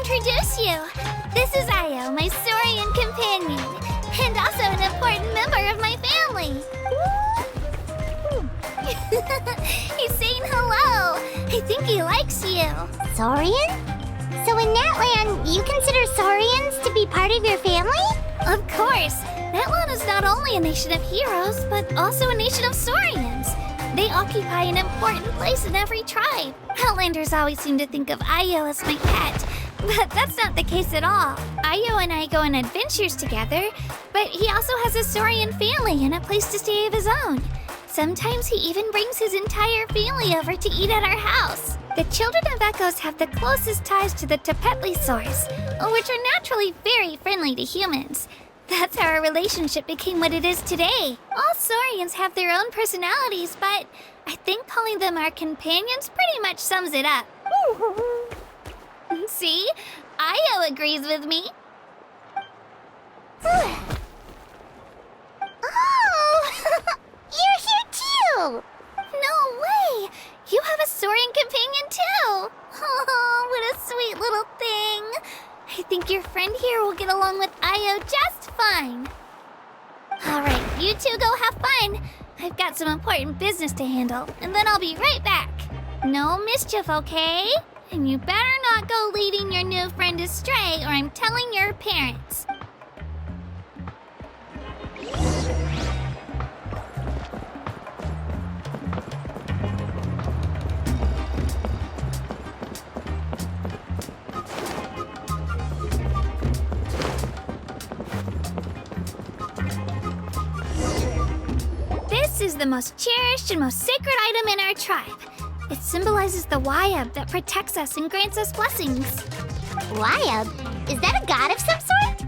introduce you. This is Io, my Saurian companion, and also an important member of my family. He's saying hello. I think he likes you. Saurian? So in Natlan, you consider Saurians to be part of your family? Of course. Natlan is not only a nation of heroes, but also a nation of Saurians. They occupy an important place in every tribe. Outlanders always seem to think of Io as my pet, but that's not the case at all. Io and I go on adventures together, but he also has a Saurian family and a place to stay of his own. Sometimes he even brings his entire family over to eat at our house. The children of Echoes have the closest ties to the Tepetlisaurs, which are naturally very friendly to humans. That's how our relationship became what it is today. All Saurians have their own personalities, but I think calling them our companions pretty much sums it up. See? Io agrees with me. Oh! You're here too! No way! You have a Saurian companion too! Oh, what a sweet little thing! I think your friend here will get along with Io just fine. Alright, you two go have fun. I've got some important business to handle, and then I'll be right back. No mischief, okay? And you better not go leading your new friend astray, or I'm telling your parents. This is the most cherished and most sacred item in our tribe. It symbolizes the Wayab that protects us and grants us blessings. Wayab? Is that a god of some sort?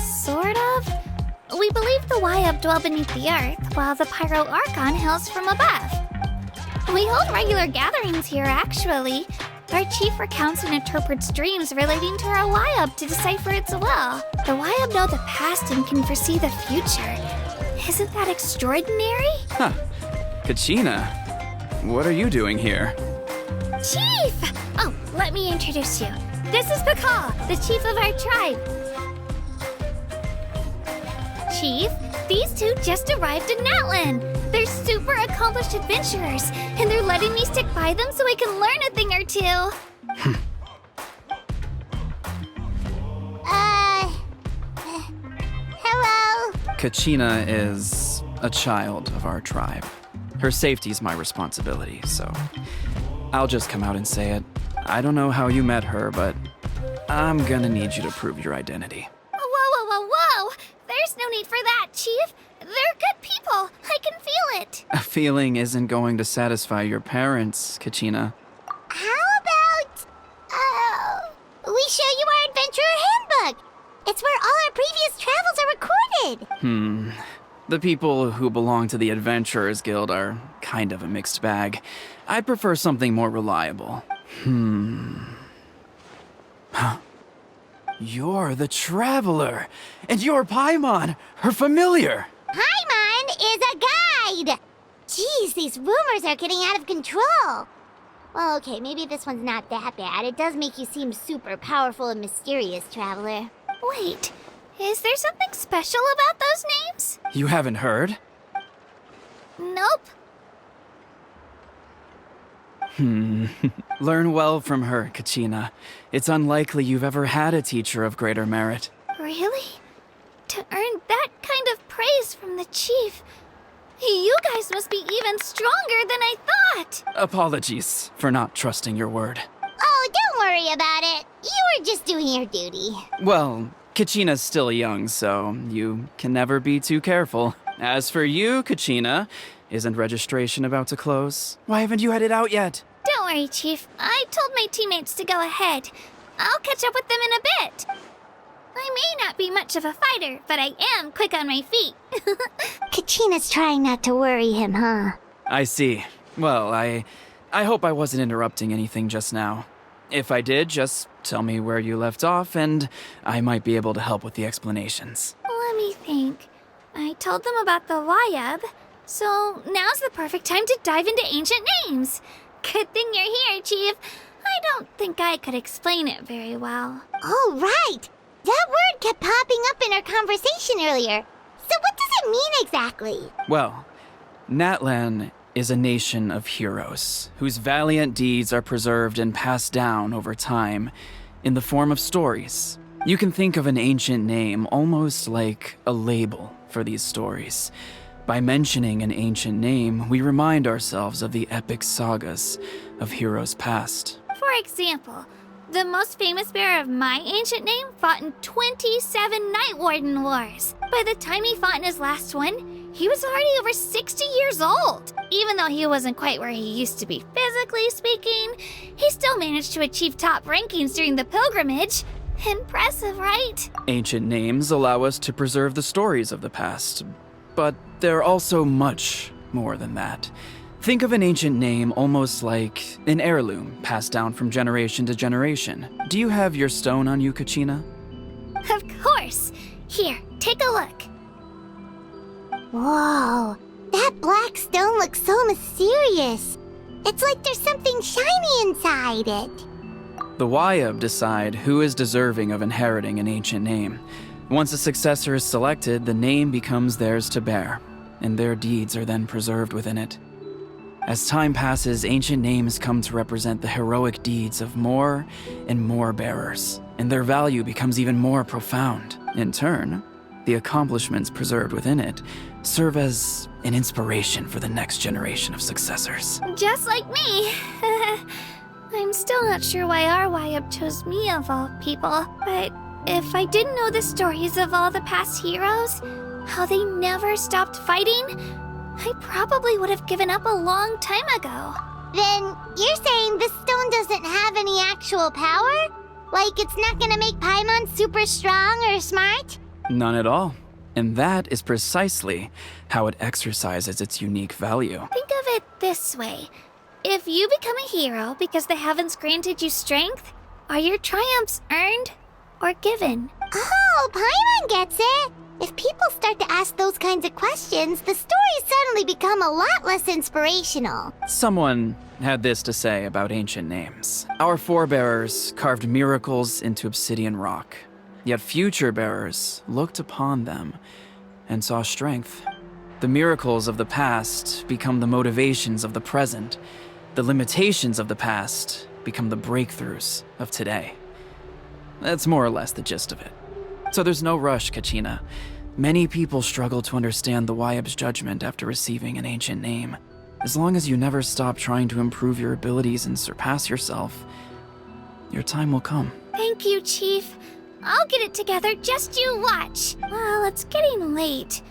Sort of. We believe the Wayab dwell beneath the earth, while the Pyro Archon hails from above. We hold regular gatherings here, actually. Our chief recounts and interprets dreams relating to our Wayab to decipher its will. The Wayab know the past and can foresee the future. Isn't that extraordinary? Huh. Kachina, what are you doing here? Chief! Oh, let me introduce you. This is Pakal, the chief of our tribe. Chief, these two just arrived in Natlan. They're super accomplished adventurers, and they're letting me stick by them so I can learn a thing or two. Hello? Kachina is a child of our tribe. Her safety's my responsibility, so I'll just come out and say it. I don't know how you met her, but I'm gonna need you to prove your identity. Whoa! There's no need for that, Chief. They're good people. I can feel it. A feeling isn't going to satisfy your parents, Kachina. How about, we show you our adventurer handbook? It's where all our previous travels are recorded. The people who belong to the Adventurers Guild are kind of a mixed bag. I'd prefer something more reliable. You're the Traveler, and you're Paimon, her familiar. Paimon is a guide! Jeez, these rumors are getting out of control. Well, okay, maybe this one's not that bad. It does make you seem super powerful and mysterious, Traveler. Wait, is there something special about those names? You haven't heard? Nope. Learn well from her, Kachina. It's unlikely you've ever had a teacher of greater merit. Really? To earn that kind of praise from the chief, you guys must be even stronger than I thought. Apologies for not trusting your word. Oh, don't worry about it. You were just doing your duty. Well, Kachina's still young, so you can never be too careful. As for you, Kachina, isn't registration about to close? Why haven't you had it out yet? Don't worry, Chief. I told my teammates to go ahead. I'll catch up with them in a bit. I may not be much of a fighter, but I am quick on my feet. Kachina's trying not to worry him, huh? I see. Well, I hope I wasn't interrupting anything just now. If I did, just tell me where you left off, and I might be able to help with the explanations. Let me think. I told them about the Wayab, so now's the perfect time to dive into ancient names. Good thing you're here, Chief. I don't think I could explain it very well. Oh, right! That word kept popping up in our conversation earlier. So what does it mean exactly? Well, Natlan is a nation of heroes whose valiant deeds are preserved and passed down over time in the form of stories. You can think of an ancient name almost like a label for these stories. By mentioning an ancient name, we remind ourselves of the epic sagas of heroes past. For example, the most famous bearer of my ancient name fought in 27 Night Warden Wars. By the time he fought in his last one, he was already over 60 years old. Even though he wasn't quite where he used to be physically speaking, he still managed to achieve top rankings during the pilgrimage. Impressive, right? Ancient names allow us to preserve the stories of the past, but they're also much more than that. Think of an ancient name almost like an heirloom passed down from generation to generation. Do you have your stone on you, Kachina? Of course. Here, take a look. Whoa, that black stone looks so mysterious. It's like there's something shiny inside it. The Wayab decide who is deserving of inheriting an ancient name. Once a successor is selected, the name becomes theirs to bear, and their deeds are then preserved within it. As time passes, ancient names come to represent the heroic deeds of more and more bearers, and their value becomes even more profound. In turn, the accomplishments preserved within it serve as an inspiration for the next generation of successors. Just like me. I'm still not sure why our Wayab chose me of all people, but if I didn't know the stories of all the past heroes, how they never stopped fighting, I probably would have given up a long time ago. Then you're saying this stone doesn't have any actual power? Like it's not gonna make Paimon super strong or smart? None at all. And that is precisely how it exercises its unique value. Think of it this way. If you become a hero because the heavens granted you strength, are your triumphs earned or given? Oh, Paimon gets it! If people start to ask those kinds of questions, the stories suddenly become a lot less inspirational. Someone had this to say about ancient names. Our forebears carved miracles into obsidian rock, yet future bearers looked upon them and saw strength. The miracles of the past become the motivations of the present. The limitations of the past become the breakthroughs of today. That's more or less the gist of it. So there's no rush, Kachina. Many people struggle to understand the Wayab's judgment after receiving an ancient name. As long as you never stop trying to improve your abilities and surpass yourself, your time will come. Thank you, Chief. I'll get it together, just you watch. Well, it's getting late.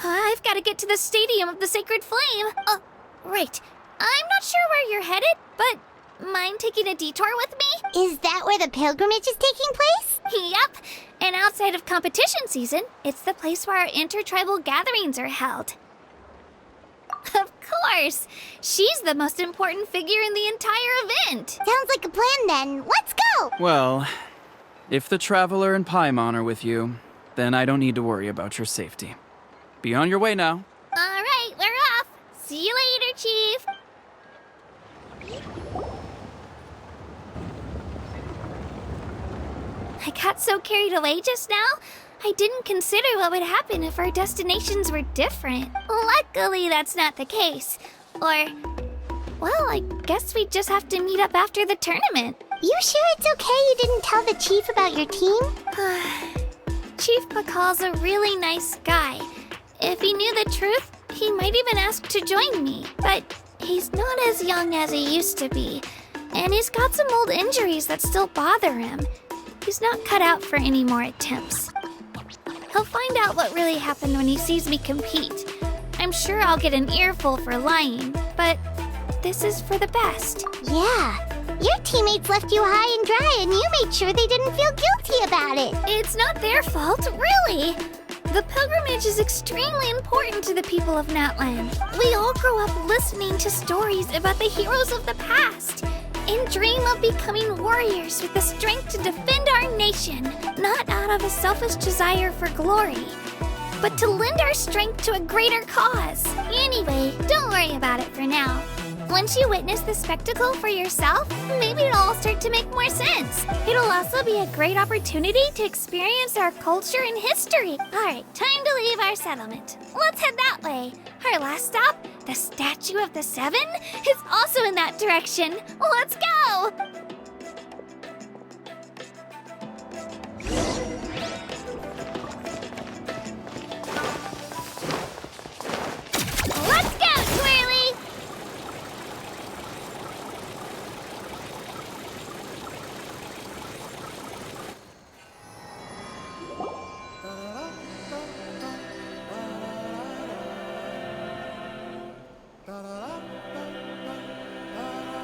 I've got to get to the Stadium of the Sacred Flame. Oh, right. I'm not sure where you're headed, but mind taking a detour with me? Is that where the pilgrimage is taking place? Yep. And outside of competition season, it's the place where our intertribal gatherings are held. Of course! She's the most important figure in the entire event! Sounds like a plan then. Let's go! Well, if the Traveler and Paimon are with you, then I don't need to worry about your safety. Be on your way now. Alright, we're off! See you later, Chief! I got so carried away just now, I didn't consider what would happen if our destinations were different. Luckily, that's not the case. Or, well, I guess we just have to meet up after the tournament. You sure it's okay you didn't tell the chief about your team? Chief Pakal's a really nice guy. If he knew the truth, he might even ask to join me. But he's not as young as he used to be. And he's got some old injuries that still bother him. He's not cut out for any more attempts. He'll find out what really happened when he sees me compete. I'm sure I'll get an earful for lying, but this is for the best. Yeah. Your teammates left you high and dry and you made sure they didn't feel guilty about it. It's not their fault, really. The pilgrimage is extremely important to the people of Natland. We all grow up listening to stories about the heroes of the past and dream of becoming warriors with the strength to defend our nation, not out of a selfish desire for glory, but to lend our strength to a greater cause. Anyway, don't worry about it for now. Once you witness the spectacle for yourself, maybe it'll all start to make more sense. It'll also be a great opportunity to experience our culture and history. All right, time to leave our settlement. Let's head that way. Our last stop, the Statue of the Seven, is also in that direction. Let's go! Let's go, Twirly!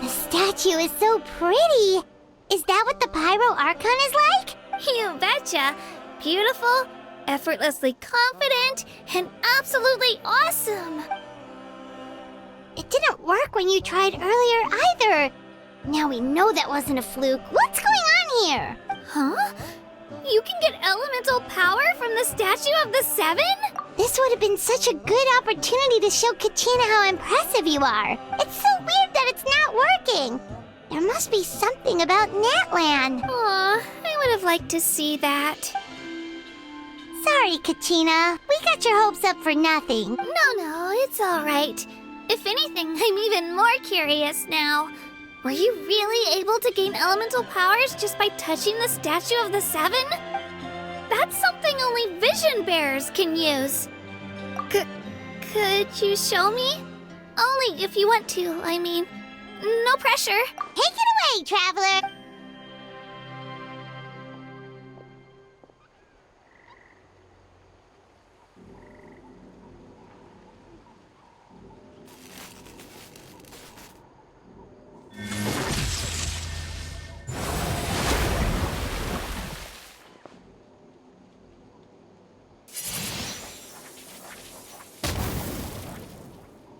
The statue is so pretty. Is that what the Pyro Archon is like? You betcha. Beautiful, effortlessly confident, and absolutely awesome. It didn't work when you tried earlier either. Now we know that wasn't a fluke. What's going on here? Huh? You can get elemental power from the Statue of the Seven? This would have been such a good opportunity to show Kachina how impressive you are. It's so weird that it's not working. There must be something about Natlan. Aw, I would have liked to see that. Sorry, Kachina. We got your hopes up for nothing. No, it's all right. If anything, I'm even more curious now. Were you really able to gain elemental powers just by touching the Statue of the Seven? That's something only vision bearers can use. Could you show me? Only if you want to, I mean. No pressure. Take it away, traveler.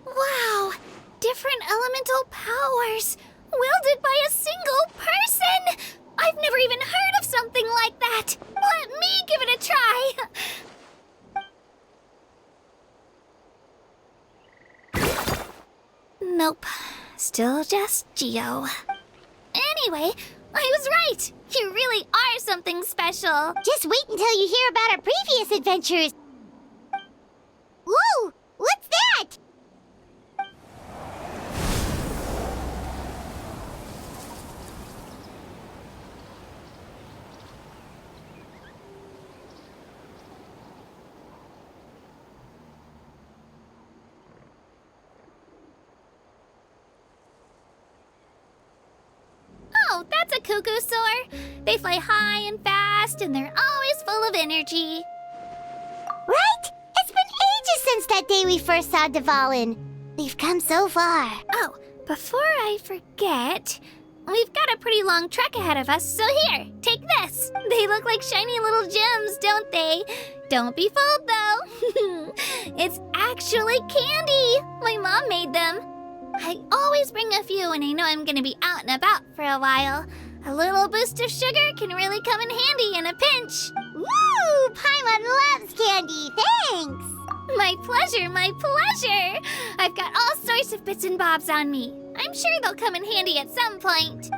Wow! Different elemental powers! Wielded by a single person! I've never even heard of something like that! Let me give it a try! Nope. Still just Geo. Anyway, I was right! You really are something special! Just wait until you hear about our previous adventures. Whoa! What's that? Oh, that's a cuckoo soar. They fly high and fast, and they're always full of energy. Right? It's been ages since that day we first saw Dvalin. We've come so far. Oh, before I forget, we've got a pretty long trek ahead of us, so here, take this. They look like shiny little gems, don't they? Don't be fooled, though. It's actually candy. My mom made them. I always bring a few when I know I'm gonna be out and about for a while. A little boost of sugar can really come in handy in a pinch. Woo! Paimon loves candy. Thanks. My pleasure, my pleasure. I've got all sorts of bits and bobs on me. I'm sure they'll come in handy at some point.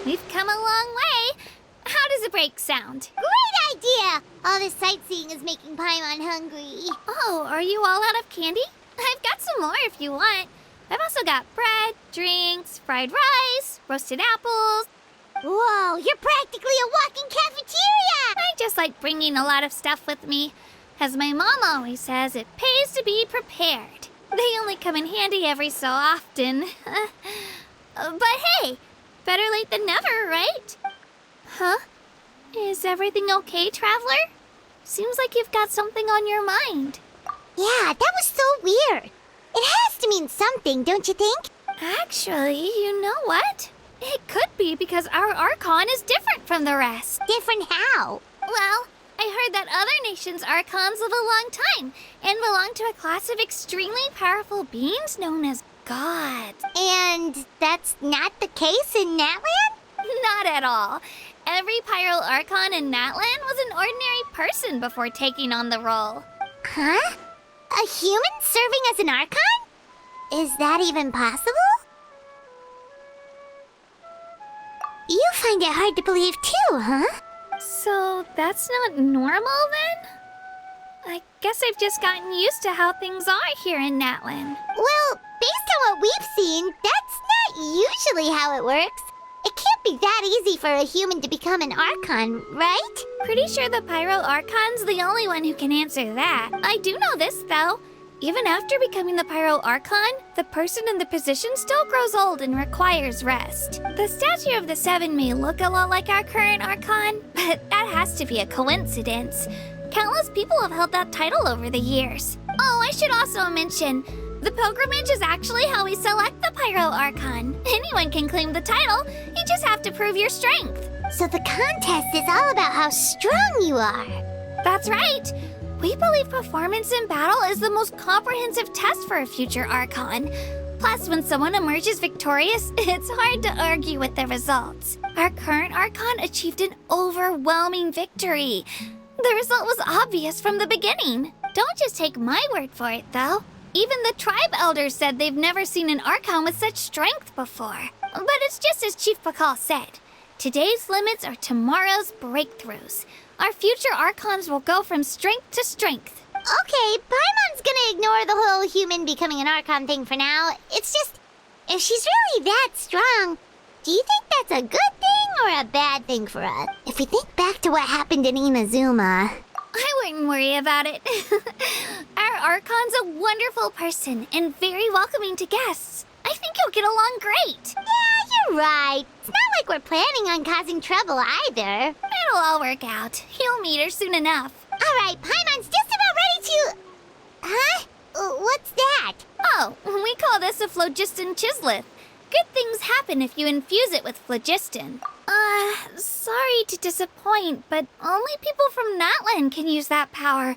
We've come a long way. How does a break sound? Great idea! All this sightseeing is making Paimon hungry. Oh, are you all out of candy? I've got some more if you want. I've also got bread, drinks, fried rice, roasted apples. Whoa, you're practically a walking cafeteria! I just like bringing a lot of stuff with me. As my mom always says, it pays to be prepared. They only come in handy every so often. But hey, better late than never, right? Huh? Is everything okay, Traveler? Seems like you've got something on your mind. Yeah, that was so weird. It has to mean something, don't you think? Actually, you know what? It could be because our Archon is different from the rest. Different how? Well, I heard that other nations' Archons live a long time and belong to a class of extremely powerful beings known as gods. And that's not the case in Natland? Not at all. Every Pyro Archon in Natland was an ordinary person before taking on the role. Huh? A human serving as an Archon? Is that even possible? You find it hard to believe too, huh? So that's not normal then? I guess I've just gotten used to how things are here in Natland. Well, based on what we've seen, that's not usually how it works. It can't be that easy for a human to become an Archon, right? Pretty sure the Pyro Archon's the only one who can answer that. I do know this, though. Even after becoming the Pyro Archon, the person in the position still grows old and requires rest. The statue of the Seven may look a lot like our current Archon, but that has to be a coincidence. Countless people have held that title over the years. Oh, I should also mention, the pilgrimage is actually how we select the Pyro Archon. Anyone can claim the title, you just have to prove your strength. So the contest is all about how strong you are. That's right. We believe performance in battle is the most comprehensive test for a future Archon. Plus, when someone emerges victorious, it's hard to argue with the results. Our current Archon achieved an overwhelming victory. The result was obvious from the beginning. Don't just take my word for it, though. Even the tribe elders said they've never seen an Archon with such strength before. But it's just as Chief Pakal said. Today's limits are tomorrow's breakthroughs. Our future Archons will go from strength to strength. Okay, Paimon's gonna ignore the whole human becoming an Archon thing for now. It's just, if she's really that strong, do you think that's a good thing or a bad thing for us? If we think back to what happened in Inazuma. I wouldn't worry about it. Our Archon's a wonderful person and very welcoming to guests. I think you'll get along great. Yeah, you're right. It's not like we're planning on causing trouble either. It'll all work out. You'll meet her soon enough. All right, Paimon's just about ready to... Huh? What's that? Oh, we call this a phlogiston chisleth. Good things happen if you infuse it with phlogiston. Sorry to disappoint, but only people from Natland can use that power.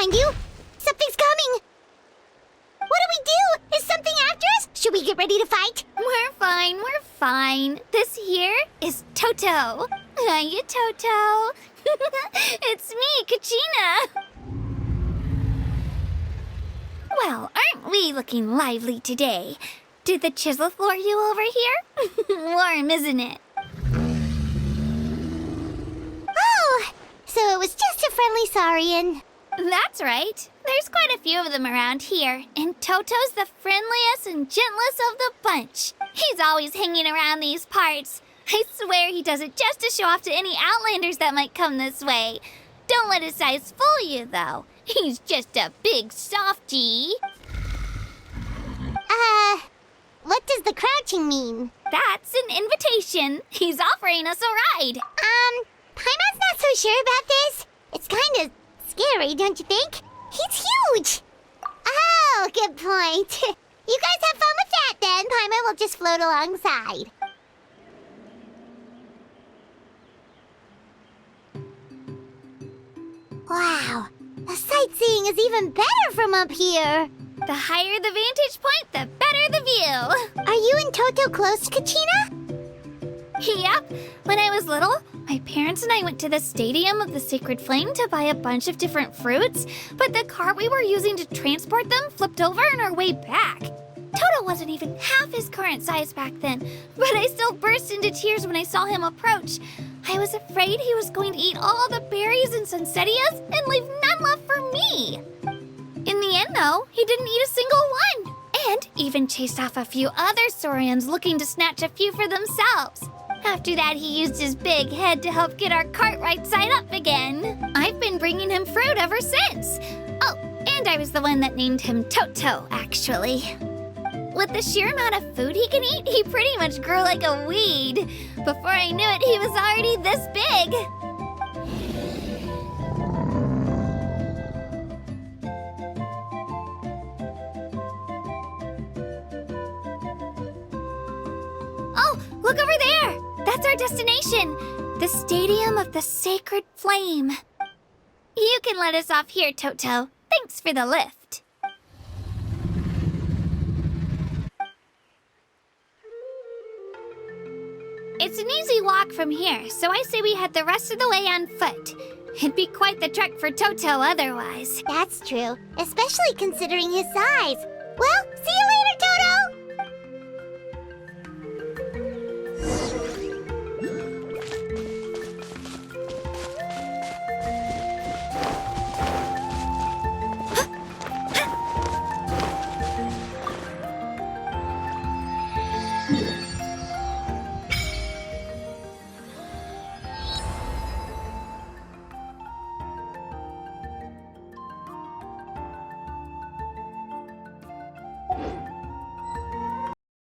behind you! Something's coming! What do we do? Is something after us? Should we get ready to fight? We're fine, we're fine. This here is Toto. Hiya, Toto. It's me, Kachina. Well, aren't we looking lively today? Did the chisel floor you over here? Warm, isn't it? Oh, so it was just a friendly saurian. That's right. There's quite a few of them around here, and Toto's the friendliest and gentlest of the bunch. He's always hanging around these parts. I swear he does it just to show off to any Outlanders that might come this way. Don't let his size fool you, though. He's just a big softie. What does the crouching mean? That's an invitation. He's offering us a ride. Paimon's not so sure about this. It's kind of scary, don't you think? He's huge! Oh, good point. You guys have fun with that then. Paimon will just float alongside. Wow, the sightseeing is even better from up here. The higher the vantage point, the better the view. Are you and Toto close to Kachina? Yep. When I was little, my parents and I went to the Stadium of the Sacred Flame to buy a bunch of different fruits, but the cart we were using to transport them flipped over on our way back. Toto wasn't even half his current size back then, but I still burst into tears when I saw him approach. I was afraid he was going to eat all the berries and sunsettias and leave none left for me. In the end, though, he didn't eat a single one, and even chased off a few other saurians looking to snatch a few for themselves. After that, he used his big head to help get our cart right side up again. I've been bringing him fruit ever since. Oh, and I was the one that named him Toto, actually. With the sheer amount of food he can eat, he pretty much grew like a weed. Before I knew it, he was already this big. Oh, look over there! That's our destination, the Stadium of the Sacred Flame. You can let us off here, Toto. Thanks for the lift. It's an easy walk from here, so I say we head the rest of the way on foot. It'd be quite the trek for Toto otherwise. That's true, especially considering his size. Well, see you